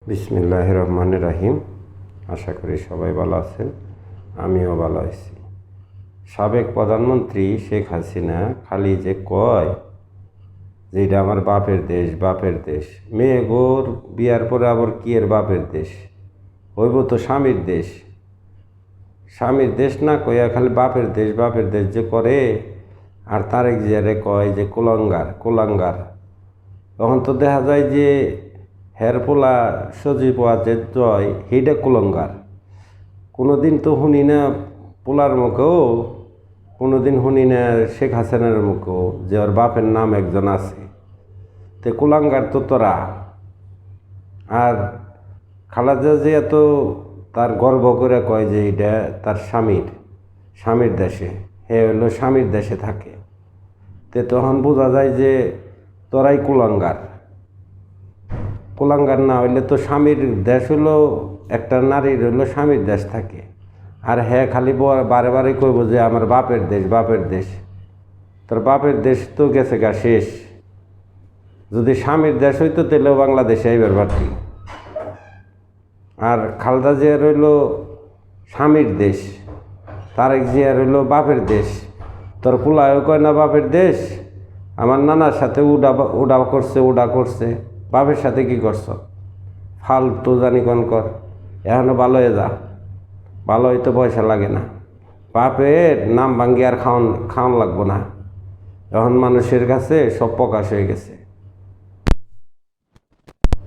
বিসমিল্লাহির রহমানির রহিম। আশা করি সবাই ভালো আছেন, আমিও ভালো আছি। সাবেক প্রধানমন্ত্রী শেখ হাসিনা খালি যে কয় যে এটা আমার বাপের দেশ, বাপের দেশ। মেয়ে গোর বিয়ার পরে আবার কি এর বাপের দেশ হইব? তো স্বামীর দেশ। স্বামীর দেশ না কইয়া খালি বাপের দেশ, বাপের দেশ যে করে। আর তারেক জিয়ারে কয় যে কোলাঙ্গার। তখন তো দেখা যায় যে হেরপোলা সজীব ওয়াজে জয় সেইটা কুলঙ্গার। কোনোদিন তো শুনি না পোলার মুখেও, কোনোদিন শুনি না শেখ হাসিনার মুখেও যে ওর বাপের নাম একজন আছে। তে কুলাঙ্গার তো তোরা। আর খালেদা জিয়া তো তার গর্ব করে কয় যে এটা তার স্বামীর দেশে, হে হলো স্বামীর দেশে থাকে। তে তখন বোঝা যায় যে তোরাই কুলাঙ্গার না হইলে তো স্বামীর দেশ হলো একটা নারীর হলো স্বামীর দেশ থাকে। আর হ্যাঁ খালি বারে বারে কইব যে আমার বাপের দেশ, বাপের দেশ। তোর বাপের দেশ তো গেছে গা শেষ। যদি স্বামীর দেশ হইতো তাহলেও বাংলাদেশে আইবার পারতি। আর খালেদা জিয়ার রইল স্বামীর দেশ, তারেক জিয়ার রইল বাপের দেশ। তোর পোলায়ও কয় না বাপের দেশ। আমার নানার সাথে উডা করছে, বাপের সাথে কি করছ? ফালতু জানি কন কর। এখনও ভালো হয়ে যা, ভালো হইতে পয়সা লাগে না। বাপের নাম ভাঙ্গি আর খাওয়ান লাগবো না। এখন মানুষের কাছে সব প্রকাশ হয়ে গেছে।